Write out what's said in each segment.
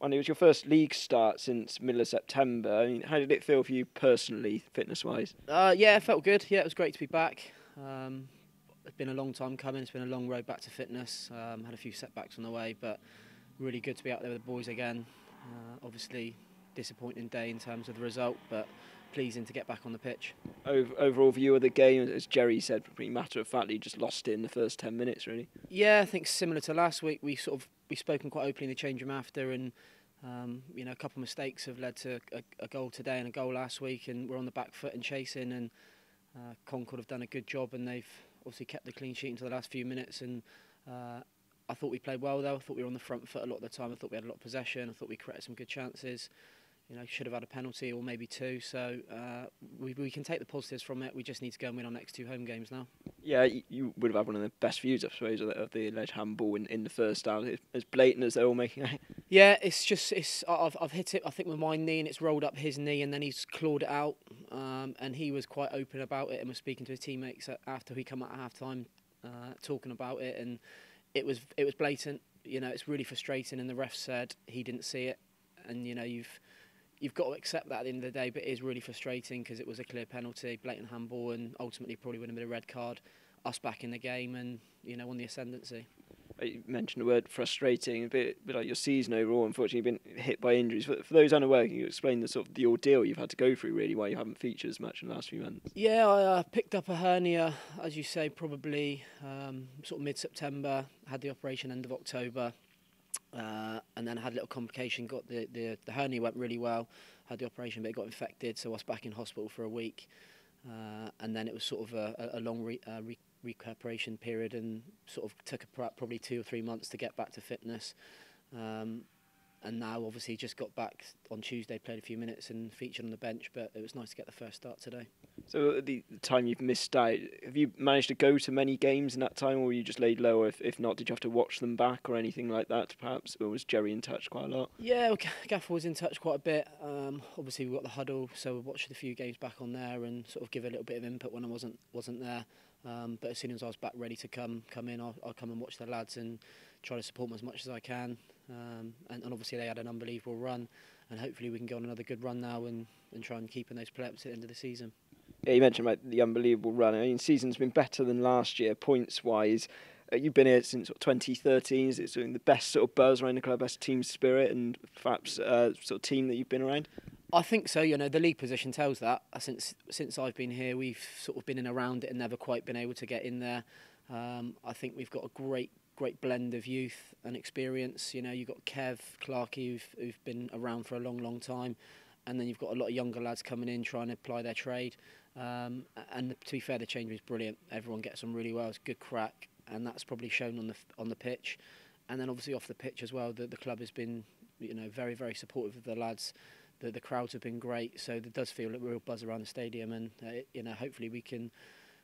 And it was your first league start since middle of September. I mean, how did it feel for you personally, fitness-wise? Yeah, it felt good. Yeah, it was great to be back. It's been a long time coming. It's been a long road back to fitness. Had a few setbacks on the way, but really good to be out there with the boys again. Obviously, disappointing day in terms of the result, but pleasing to get back on the pitch. Overall view of the game, as Jerry said, pretty matter-of-factly, just lost it in the first 10 minutes, really. Yeah, I think similar to last week, we've spoken quite openly in the change room after, and a couple of mistakes have led to a goal today and a goal last week, and we're on the back foot and chasing. And Concord have done a good job, and they've obviously kept the clean sheet until the last few minutes. And I thought we played well though. I thought we were on the front foot a lot of the time. I thought we had a lot of possession. I thought we created some good chances. Should have had a penalty or maybe two. So we can take the positives from it. We just need to go and win our next two home games now. Yeah, you would have had one of the best views, I suppose, of the alleged handball in the first half. As blatant as they're all making it. Yeah, I've hit it, I think, with my knee, and it's rolled up his knee, and then he's clawed it out. And he was quite open about it and was speaking to his teammates after he come out at half time, talking about it, and it was blatant. It's really frustrating, and the ref said he didn't see it, and you've got to accept that at the end of the day, but it is really frustrating because it was a clear penalty, blatant handball, and ultimately probably would have been a red card, us back in the game and, on the ascendancy. You mentioned the word frustrating, a bit like your season overall. Unfortunately, you've been hit by injuries. For those unaware, can you explain the ordeal you've had to go through, really, why you haven't featured as much in the last few months? Yeah, I picked up a hernia, as you say, probably sort of mid-September, had the operation end of October. And then had a little complication. Got the hernia went really well. Had the operation, but it got infected, so I was back in hospital for a week. And then it was sort of a long recuperation period, and sort of took probably 2 or 3 months to get back to fitness. And now, obviously, just got back on Tuesday, played a few minutes and featured on the bench. But it was nice to get the first start today. So the time you've missed out, have you managed to go to many games in that time, or were you just laid low? If not, did you have to watch them back or anything like that, perhaps? Or was Jerry in touch quite a lot? Yeah, well, Gaffer was in touch quite a bit. Obviously, we've got the huddle, so we watched a few games back on there and sort of give a little bit of input when I wasn't there. But as soon as I was back ready to come in, I'll come and watch the lads and try to support them as much as I can. And obviously they had an unbelievable run, and hopefully we can go on another good run now and try and keep in those play-ups at the end of the season. Yeah, you mentioned about the unbelievable run. I mean, season's been better than last year, points-wise. You've been here since 2013. Is it doing the best sort of buzz around the club, best team spirit, and perhaps sort of team that you've been around? I think so. The league position tells that. Since I've been here, we've sort of been in around it and never quite been able to get in there. I think we've got a great blend of youth and experience. You've got Kev, Clarkey, who've been around for a long time, and then you've got a lot of younger lads coming in trying to apply their trade. And to be fair, the change is brilliant. Everyone gets on really well. It's good crack, and that's probably shown on the pitch, and then obviously off the pitch as well. The club has been very, very supportive of the lads. The crowds have been great, so there does feel a real buzz around the stadium, and hopefully we can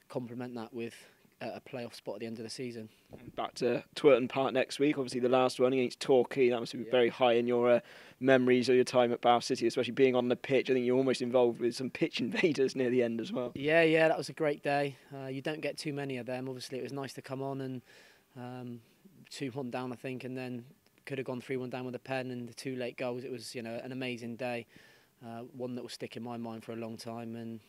complement that with a playoff spot at the end of the season. Back to Twerton Park next week, obviously the last one against Torquay. That must be very high in your memories of your time at Bath City, especially being on the pitch. I think you're almost involved with some pitch invaders near the end as well. Yeah, that was a great day. You don't get too many of them. Obviously it was nice to come on and 2-1 down, I think, and then could have gone 3-1 down with a pen, and the 2 late goals. It was an amazing day, one that will stick in my mind for a long time, and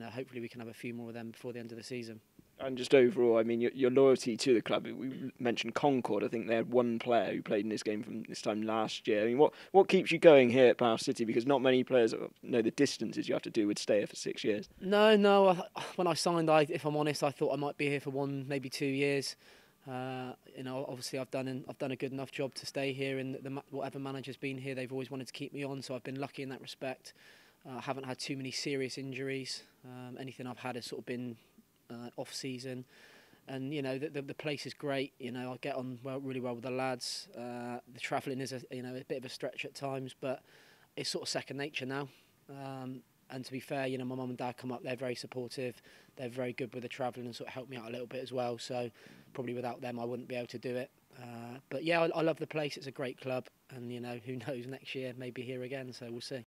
hopefully we can have a few more of them before the end of the season. And just overall, I mean, your loyalty to the club. We mentioned Concord. I think they had one player who played in this game from this time last year. I mean, what keeps you going here at Bath City? Because not many players know the distances you have to do with stay here for 6 years. No. When I signed, if I'm honest, I thought I might be here for 1, maybe 2 years. Obviously I've done a good enough job to stay here, and whatever manager's been here, they've always wanted to keep me on. So I've been lucky in that respect. I haven't had too many serious injuries. Anything I've had has sort of been off season, and the place is great. I get on really well with the lads. The travelling is a bit of a stretch at times, but it's sort of second nature now. And to be fair, my mum and dad come up. They're very supportive. They're very good with the travelling and sort of help me out a little bit as well. So probably without them, I wouldn't be able to do it. But yeah, I love the place. It's a great club, and who knows, next year maybe here again. So we'll see.